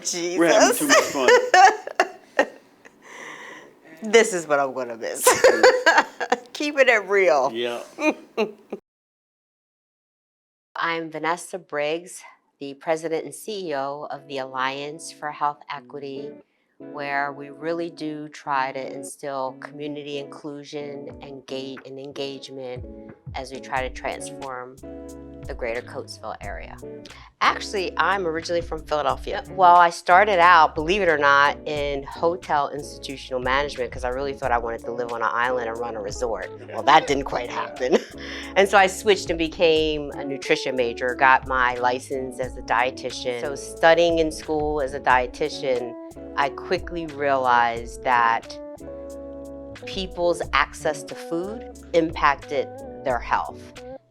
Jesus. We're having too much fun. This is what I'm going to miss. Keeping it real. Yeah. I'm Vanessa Briggs, the president and CEO of the Alliance for Health Equity, where we really do try to instill community inclusion and engagement as we try to transform the greater Coatesville area. Actually, I'm originally from Philadelphia. Well, I started out, believe it or not, in hotel institutional management because I really thought I wanted to live on an island and run a resort. Well, that didn't quite happen. And so I switched and became a nutrition major, got my license as a dietitian. So studying in school as a dietitian, I quickly realized that people's access to food impacted their health.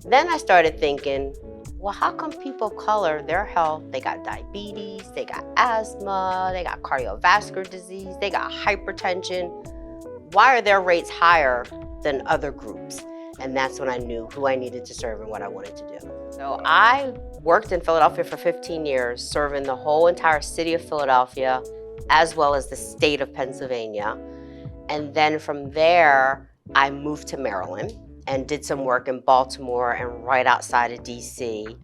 Then I started thinking, well, how come people of color, their health, they got diabetes, they got asthma, they got cardiovascular disease, they got hypertension. Why are their rates higher than other groups? And that's when I knew who I needed to serve and what I wanted to do. So I worked in Philadelphia for 15 years, serving the whole entire city of Philadelphia, as well as the state of Pennsylvania. And then from there, I moved to Maryland and did some work in Baltimore and right outside of DC.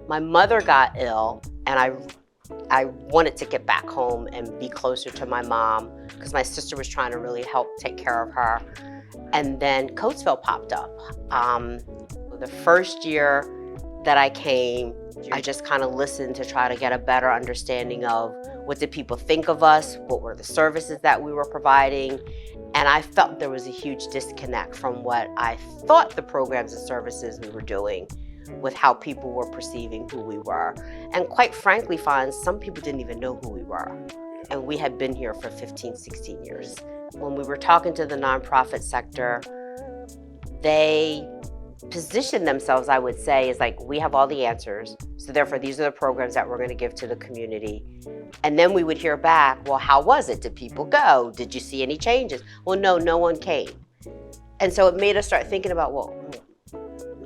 My mother got ill and I wanted to get back home and be closer to my mom because my sister was trying to really help take care of her. And then Coatesville popped up. The first year that I came, I just kind of listened to try to get a better understanding of what did people think of us, what were the services that we were providing, and I felt there was a huge disconnect from what I thought the programs and services we were doing with how people were perceiving who we were. And quite frankly, some people didn't even know who we were. And we had been here for 15, 16 years. When we were talking to the nonprofit sector, they position themselves, I would say, as like, we have all the answers, so therefore these are the programs that we're going to give to the community. And then we would hear back, well, how was it? Did people go? Did you see any changes? Well, no one came. And so it made us start thinking about, well,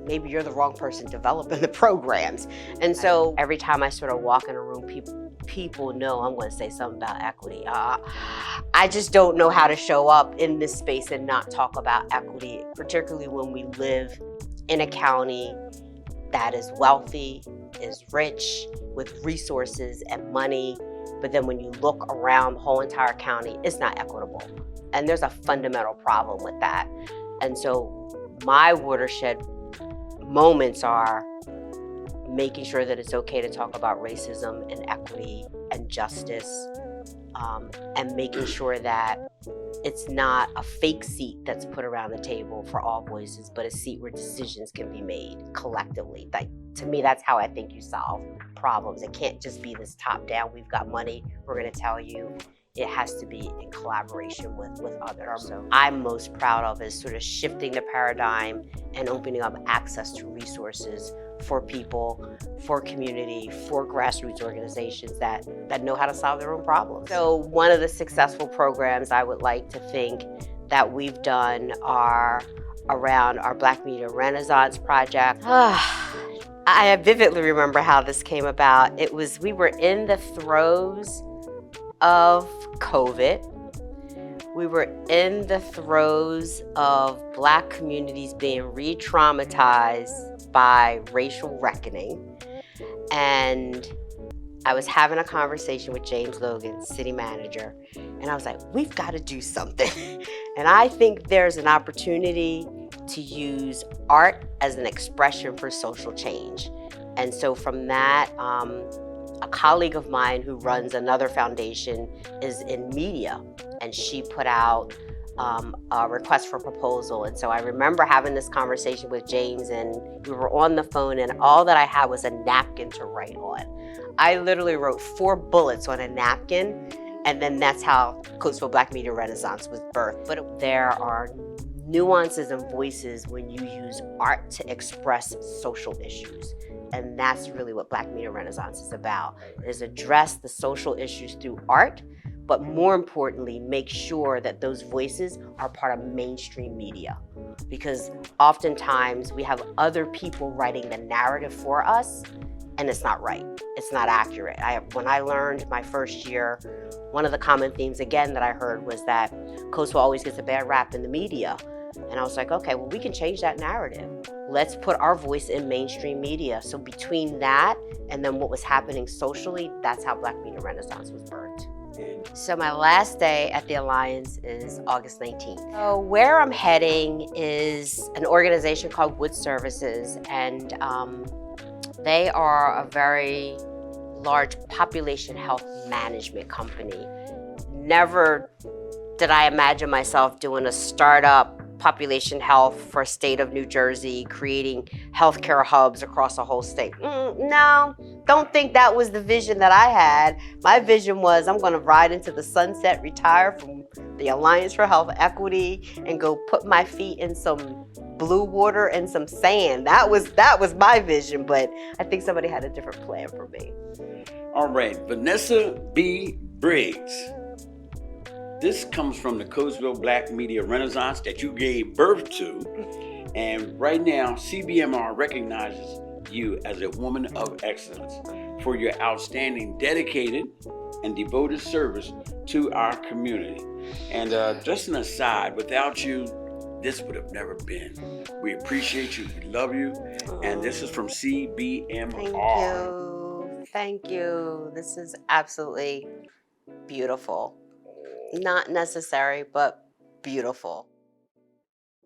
maybe you're the wrong person developing the programs. And so every time I sort of walk in a room, people know I'm going to say something about equity. I just don't know how to show up in this space and not talk about equity, particularly when we live in a county that is wealthy, is rich, with resources and money. But then when you look around the whole entire county, it's not equitable. And there's a fundamental problem with that. And so my watershed moments are making sure that it's okay to talk about racism and equity and justice, and making sure that it's not a fake seat that's put around the table for all voices, but a seat where decisions can be made collectively. Like, to me, that's how I think you solve problems. It can't just be this top down, we've got money, we're gonna tell you. It has to be in collaboration with others. So I'm most proud of is sort of shifting the paradigm and opening up access to resources for people, for community, for grassroots organizations that know how to solve their own problems. So one of the successful programs I would like to think that we've done are around our Black Media Renaissance project. I vividly remember how this came about. We were in the throes of COVID. We were in the throes of Black communities being re-traumatized by racial reckoning. And I was having a conversation with James Logan, city manager, and I was like, we've got to do something. And I think there's an opportunity to use art as an expression for social change. And so from that, a colleague of mine who runs another foundation is in media, and she put out a request for proposal. And so I remember having this conversation with James, and we were on the phone, and all that I had was a napkin to write on. I literally wrote 4 bullets on a napkin, and then that's how Coatesville Black Media Renaissance was birthed. But there are nuances and voices when you use art to express social issues. And that's really what Black Media Renaissance is about, is address the social issues through art, but more importantly, make sure that those voices are part of mainstream media. Because oftentimes we have other people writing the narrative for us, and it's not right. It's not accurate. When I learned my first year, one of the common themes again that I heard was that Coastal always gets a bad rap in the media. And I was like, okay, well, we can change that narrative. Let's put our voice in mainstream media. So between that and then what was happening socially, that's how Black Media Renaissance was birthed. So my last day at the Alliance is August 19th. So where I'm heading is an organization called Wood Services, and they are a very large population health management company. Never did I imagine myself doing a startup population health for state of New Jersey, creating healthcare hubs across the whole state. No, don't think that was the vision that I had. My vision was I'm gonna ride into the sunset, retire from the Alliance for Health Equity, and go put my feet in some blue water and some sand. That was my vision, but I think somebody had a different plan for me. All right, Vanessa B. Briggs. This comes from the Coatesville Black Media Renaissance that you gave birth to. And right now, CBMR recognizes you as a woman of excellence for your outstanding, dedicated, and devoted service to our community. And just an aside, without you, this would have never been. We appreciate you, we love you, and this is from CBMR. Thank you. This is absolutely beautiful. Not necessary, but beautiful.